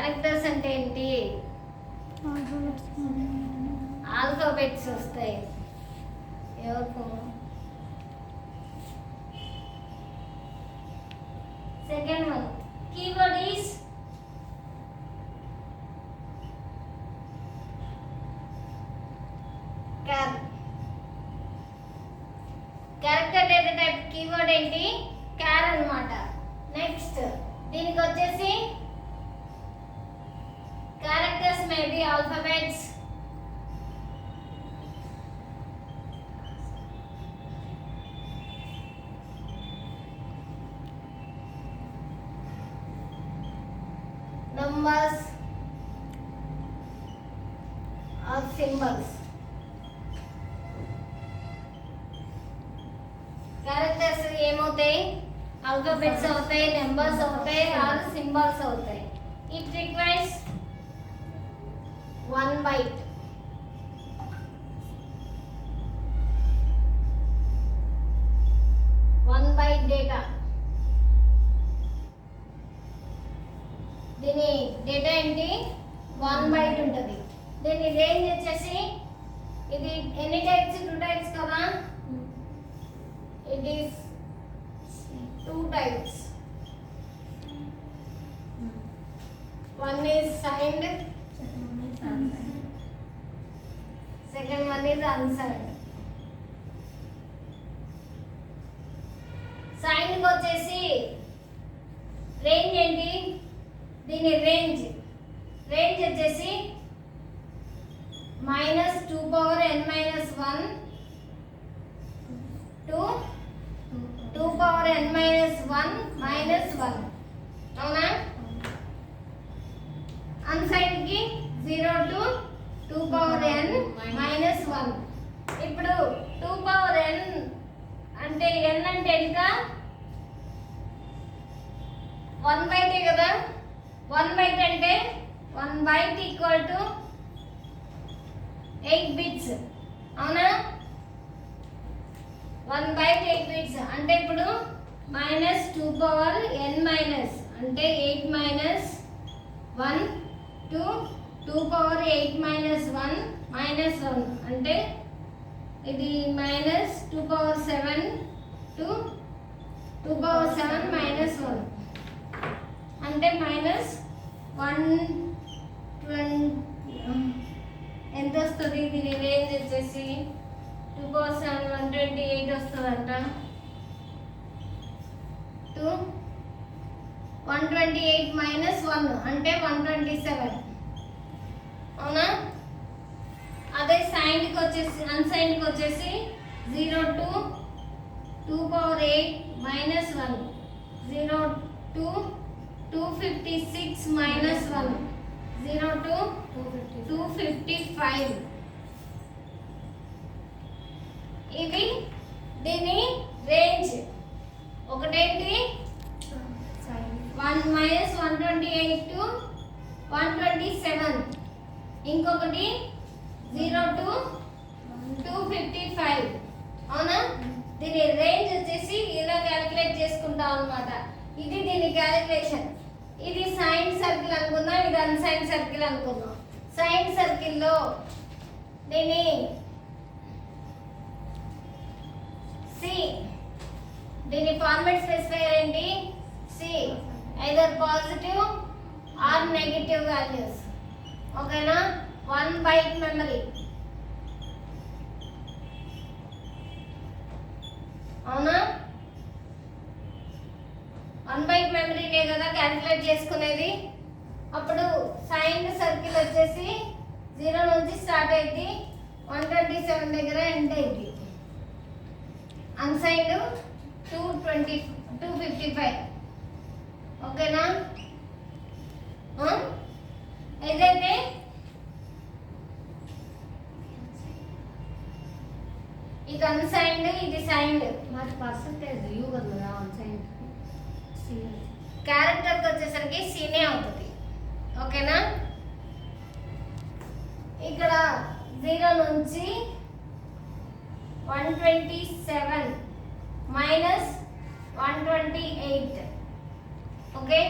Characters అంటే ఏంటి? Alphabets వస్తాయి. ఎవరికి? Second one, keyword is character data type keyword ఏంటి? క్యార్ అన్నమాట. నెక్స్ట్ దీనికి వచ్చేసి characters may be alphabets, numbers or symbols. Characters ఏమవుతాయి? ఆల్ఫాబెట్స్ అవుతాయి, నెంబర్స్ అవుతాయి, ఆర్ సింబల్స్ అవుతాయి. It requires 1 byte. డేటా. దీని డేటా ఏంటి? 1 byte ఉంటుంది. దీని రేంజ్ వచ్చేసి ఇది ఎన్ని టైప్స్? 2 types కదా. It is 2 types. One is signed, second one is unsigned. Signed కి వచ్చేసి రేంజ్ ఏంటి? దీని రేంజ్ వచ్చేసి -2n-1 to 2n-1 -1. అవునా? అన్సైన్డ్ కి 0 to 2n-1. ఇప్పుడు 2n అంటే n అంటే ఎంత? 1 byte కదా. 1 byte అంటే 1 byte ఈక్వల్ టు 8 bits. అవునా? 1 byte 8 bits అంటే ఇప్పుడు -2n- అంటే 8 - 1 to 2n-1 -1 అంటే ఇది -2n-7 to 2n-7 -1 అంటే -120. ఎంత వస్తుంది? దీని రేంజ్ వచ్చేసి 2n-7 128 వస్తుందంట. 128 -1 అంటే 127. అవునా? అదే సైన్డ్కి వచ్చేసి అన్సైన్డ్కి వచ్చేసి 0 to 2n-8 -1, 0 to 256 -1, 0 to 255. ఇవి దీని రేంజ్. ఒకటేంటి? 128 to 127. ఇంకొకటి 0 to 255. అవునా? దీని రేంజ్ వచ్చేసి ఇలా క్యాలిక్యులేట్ చేసుకుంటాం అన్నమాట. ఇది దీని క్యాలిక్యులేషన్. ఇది సైన్ సర్కిల్ అనుకుందాం, ఇది అన్సైన్ సర్కిల్ అనుకుందాం. సైన్ సర్కిల్లో దీని దీని ఫార్మాట్ స్పెసిఫైయర్ ఏంటి? C either positive or negative values. ఓకేనా? 1 byte మెమరీ. అవునా? 1 byte మెమరీనే కదా క్యాలిక్యులేట్ చేసుకునేది. అప్పుడు సైన్ సర్కిల్ వచ్చేసి 0 నుంచి స్టార్ట్ అయింది, 127 దగ్గర ఎండ్ అయింది. అన్సైన్డ్ 255. ఓకేనా? ఏదైతే ఇది అన్సైన్డ్, ఇది సైన్డ్. మరి పర్సంటేజ్ యూ కదా అన్సైన్డ్. క్యారెక్టర్కి వచ్చేసరికి సీనే అవుతుంది. ఓకేనా? ఇక్కడ 0 నుంచి 127 -128. ఓకే?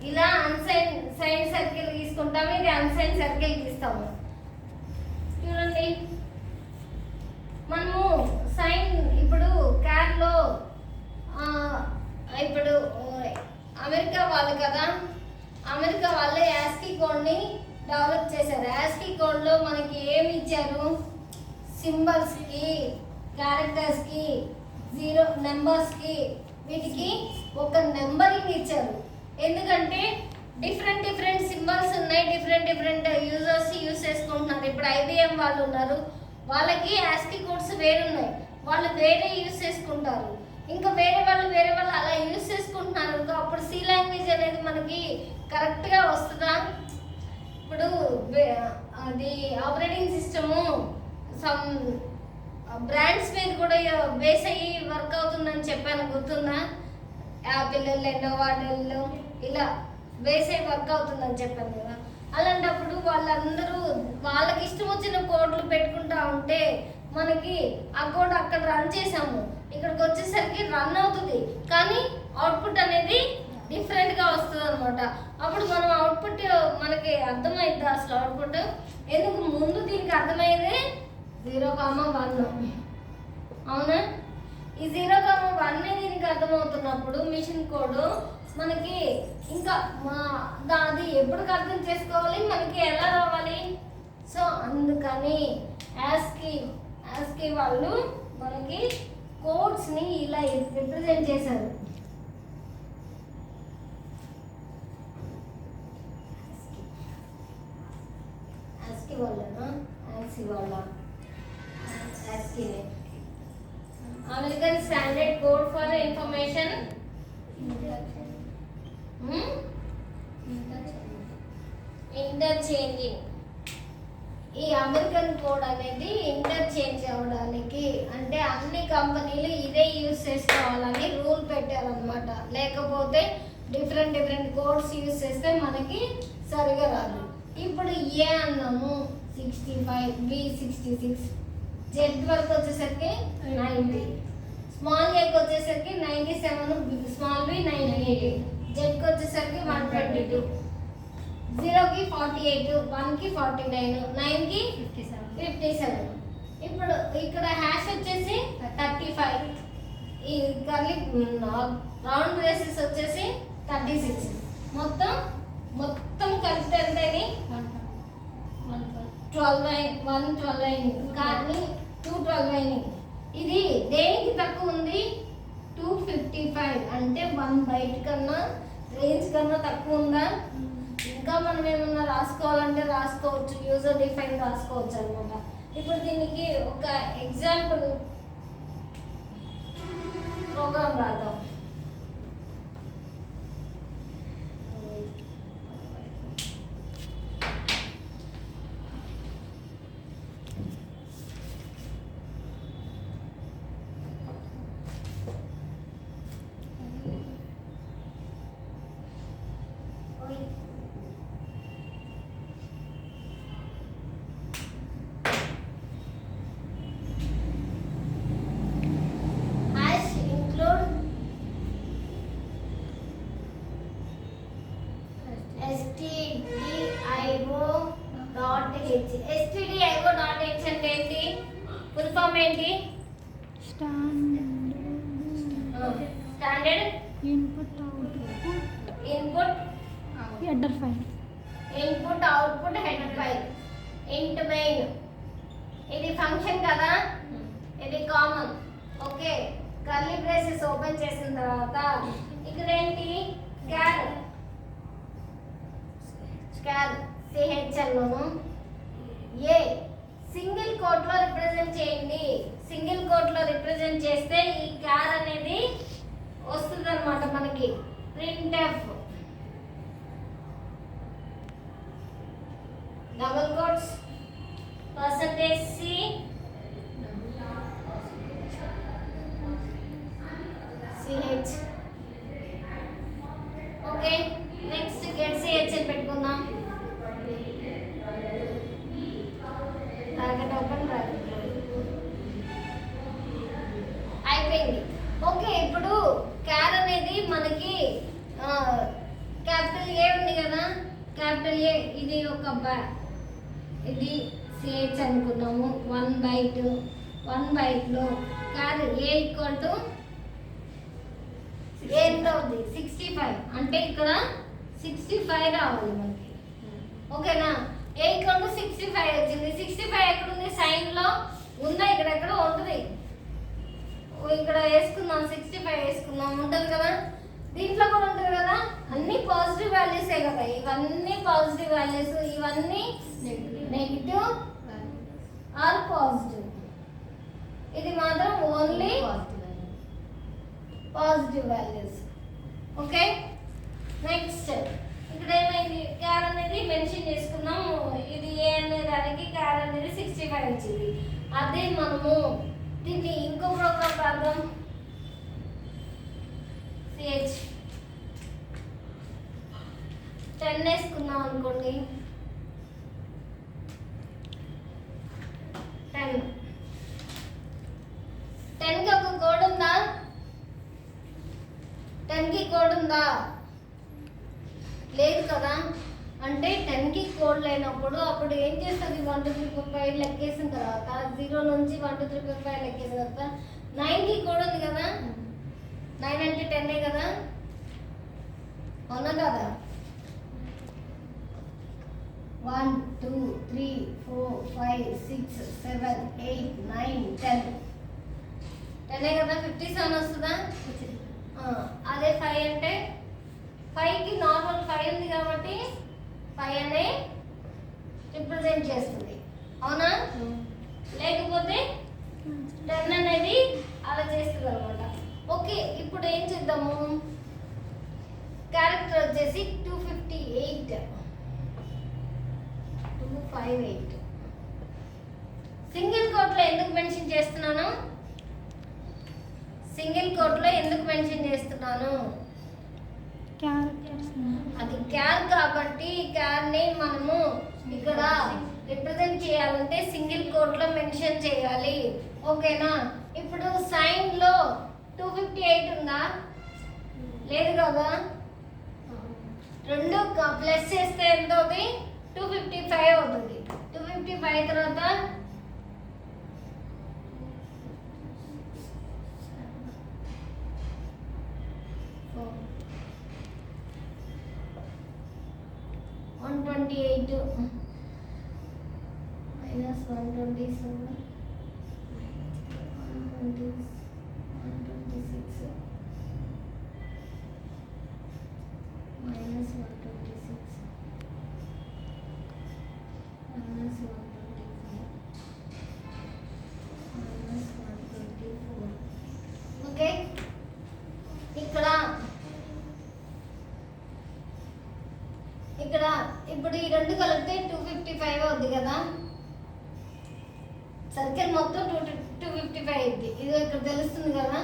ఇలా అన్సైన్ సైన్ సర్కిల్ గీసుకుంటాము, ఇది అన్సైన్ సర్కిల్ గీస్తాము. చూడండి, మనము సైన్ ఇప్పుడు క్యార్లో ఇప్పుడు అమెరికా వాళ్ళు కదా, అమెరికా వాళ్ళు యాస్కీ కోడ్ని డెవలప్ చేశారు. యాస్కీ కోడ్లో మనకి ఏమి ఇచ్చారు? సింబల్స్కి, క్యారెక్టర్స్కి, జీరో నెంబర్స్కి, వీటికి ఒక నెంబరింగ్ ఇచ్చారు. ఎందుకంటే డిఫరెంట్ డిఫరెంట్ సింబల్స్ ఉన్నాయి, డిఫరెంట్ డిఫరెంట్ యూజర్స్ యూజ్ చేసుకుంటున్నారు. ఇప్పుడు ఐబిఎం వాళ్ళు ఉన్నారు, వాళ్ళకి యాస్కీ కోడ్స్ వేరున్నాయి, వాళ్ళు వేరే యూజ్ చేసుకుంటారు. ఇంకా వేరే వాళ్ళు అలా యూజ్ చేసుకుంటున్నారు. అప్పుడు సి లాంగ్వేజ్ అనేది మనకి కరెక్ట్గా వస్తుందా? ఇప్పుడు అది ఆపరేటింగ్ సిస్టము సమ్ బ్రాండ్స్ మీద కూడా బేస్ అయ్యి వర్క్ అవుతుందని చెప్పాను, గుర్తుందా? యాపిల్, లెనోవో, డెల్ ఇలా బేస్ అయ్యి వర్క్ అవుతుందని చెప్పాను కదా. అలాంటప్పుడు వాళ్ళందరూ వాళ్ళకి ఇష్టం వచ్చిన కోడ్లు పెట్టుకుంటా ఉంటే మనకి ఆ కోడ్ అక్కడ రన్ చేసాము, ఇక్కడికి వచ్చేసరికి రన్ అవుతుంది, కానీ అవుట్పుట్ అనేది డిఫరెంట్గా వస్తుంది అనమాట. అప్పుడు మనం అవుట్పుట్ మనకి అర్థమైద్ది అసలు అవుట్పుట్. ఎందుకు ముందు దీనికి అర్థమయ్యేది 0,1, అవునా? ఈ 0,1 దీనికి అర్థమవుతున్నప్పుడు మిషన్ కోడ్ మనకి ఇంకా అది ఎప్పటికి అర్థం చేసుకోవాలి, మనకి ఎలా రావాలి? సో అందుకని యాస్కీ వాళ్ళు మనకి కోడ్స్ని ఇలా రిప్రజెంట్ చేశారు. ASCII American standard code for information interchanging. ఈ అమెరికన్ కోడ్ అనేది ఇంటర్చేంజ్ అవ్వడానికి, అంటే అన్ని కంపెనీలు ఇదే యూజ్ చేసుకోవాలని రూల్ పెట్టారనమాట. లేకపోతే డిఫరెంట్ డిఫరెంట్ కోడ్స్ యూజ్ చేస్తే మనకి సరిగా రాదు. ఇప్పుడు ఏ అన్నాము 65, బి 66, జెడ్ వరకు వచ్చేసరికి 90, స్మాల్ ఏకి వచ్చేసరికి 97, స్మాల్ బి 98, జెడ్కి వచ్చేసరికి 122, 0కి 48, 1కి 49, 9కి 57. ఇప్పుడు ఇక్కడ హ్యాష్ వచ్చేసి 35, ఈ కర్లీ రౌండ్ బ్రేసెస్ వచ్చేసి 36. మొత్తం కలిపితే ఎంతని 112 అయింది, కానీ 212 అయింది. ఇది దేనికి తక్కువ ఉంది? 255, అంటే 1 బైట్ కన్నా రేంజ్ కన్నా తక్కువ ఉందా? ఇంకా మనం ఏమన్నా రాసుకోవాలంటే రాసుకోవచ్చు, యూజర్ డిఫైన్ రాసుకోవచ్చు అనమాట. ఇప్పుడు దీనికి ఒక ఎగ్జాంపుల్ ప్రోగ్రామ్ రాద్దాం. stdio.h అంటే ఏంటి? ఫుల్ ఫామ్ ఏంటి? Standard input header file, input output header file. Int main ఇది ఫంక్షన్ కదా, ఇది common. Okay, curly braces open చేసిన తర్వాత ఇక్కడ ఏంటి? క్యార్ సిహెచ్ అన్నాను. ఏ సింగిల్ కోట్ లో రిప్రజెంట్ చేయండి. సింగిల్ కోట్ లో రిప్రజెంట్ చేస్తే ఈ క్యార్ అనేది వస్తుంది అనమాట మనకి. printf double quotes %c ch. Okay, next get ch అని పెట్టుకుందాం. బ్రాకెట్ ఓపెన్, బ్రాకెట్ అయిపోయింది. ఓకే, ఇప్పుడు క్యార్ అనేది మనకి క్యాపిటల్ ఏ క్యాపిటల్ ఏ ఇది ఒక ఇది సిహెచ్ అనుకున్నాము 1/2 1/2లో కాదు ఏ ఈక్వల్ టు ఏ ఎంత అవుతుంది 65 అంటే ఇక్కడ 65 రావాలి మనకి ఓకేనా ఏ ఈక్వల్ టు 65 వచ్చింది 65 ఎక్కడ ఉంది సైన్ లో ఉందా ఇక్కడ ఎక్కడో ఉంటుంది ఇక్కడ వేసుకుందాం 65 వేసుకుందాం ఉంటుంది కదా దీంట్లో కూడా ఉంటుంది కదా అన్ని పాజిటివ్ వాల్యూసే కదా ఇవన్నీ పాజిటివ్ వాల్యూస్ ఇవన్నీ నెగిటివ్ ఆర్ పాజిటివ్ ఇది మాత్రం only positive values okay next ఇక్కడ ఏమైంది క్యార్ అనేది మెన్షన్ చేసుకున్నాం ఇది ఏ అనే దానికి క్యార్ అనేది 65 వచ్చింది అదే మనము దీన్ని ఇంకో ప్రోగ్రామ్ రాద్దాం సిహెచ్ 10 వేసుకున్నాం అనుకోండి 10 కి ఒక కోడ్ ఉందా 10 కి కోడ్ ఉందా లేదు కదా అంటే 10 కి కోడ్ లేనప్పుడు అప్పుడు ఏం చేస్తుంది 1 2 3 4 5 లెక్కేసిన తర్వాత 0 నుంచి 1 2 3 4 5 లెక్కేసిన తర్వాత 9 కి కోడ్ ఉంది కదా 9 అంటే 10 కదా అవునా కదా 1 2 3 4 5 6 7 8 9 10 కదా 57 వస్తుందా అదే 5 అంటే 5 కి నార్మల్ 5 ఉంది కాబట్టి 5 అనే రిప్రజెంట్ చేస్తుంది అవునా లేకపోతే 10 అనేది అలా చేస్తుంది అనమాట ఓకే ఇప్పుడు ఏం చేద్దాము క్యారెక్టర్ వచ్చేసి 258 సింగిల్ కోట్లో ఎందుకు మెన్షన్ చేస్తున్నాను అది క్యార్ కాబట్టి క్యార్ ని మనము ఇక్కడ రిప్రజెంట్ చేయాలంటే సింగిల్ కోట్లో మెన్షన్ చేయాలి ఓకేనా ఇప్పుడు సైన్ లో 258 ఉందా లేదు కదా రెండు ప్లస్ చేస్తే ఎంత అవుతుంది 255 అవుతుంది 255 తర్వాత 128 minus 127 126 minus 126 minus 125 minus 124 okay ఇక్కడ ఇప్పుడు ఈ రెండు కలిపితే 255 అవుద్ది కదా సర్కిల్ మొత్తం 255 అయింది ఇది ఇక్కడ తెలుస్తుంది కదా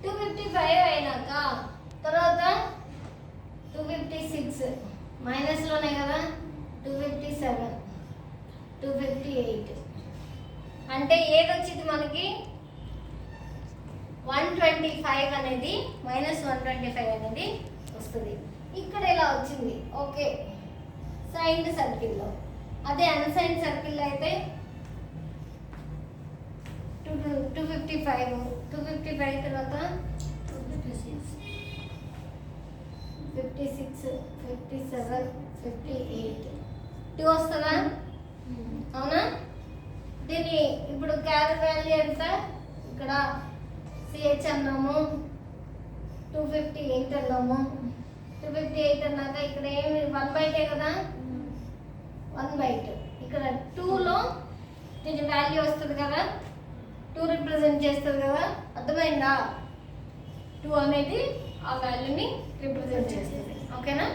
255 అయినాక తర్వాత 256 మైనస్ లోనే కదా 257 258 అంటే ఏది వచ్చింది మనకి 125 అనేది మైనస్ 125 అనేది వస్తుంది ఇక్కడ ఇలా వచ్చింది ఓకే సైన్డ్ సర్కిల్లో అదే అన్సైన్డ్ సర్కిల్లో అయితే 255 తర్వాత 56 57 58 2 వస్తుందా అవునా దీని ఇప్పుడు క్యార్ వాల్యూ ఎంత ఇక్కడ సిహెచ్ అన్నాము 258 అన్నాము 258 అన్నాక ఇక్కడ ఏమి 1/2 కదా 1/2 ఇక్కడ 2లో దీని వాల్యూ వస్తుంది కదా 2 రిప్రజెంట్ చేస్తుంది కదా అర్థమైందా 2 అనేది ఆ వాల్యూని రిప్రజెంట్ చేస్తుంది ఓకేనా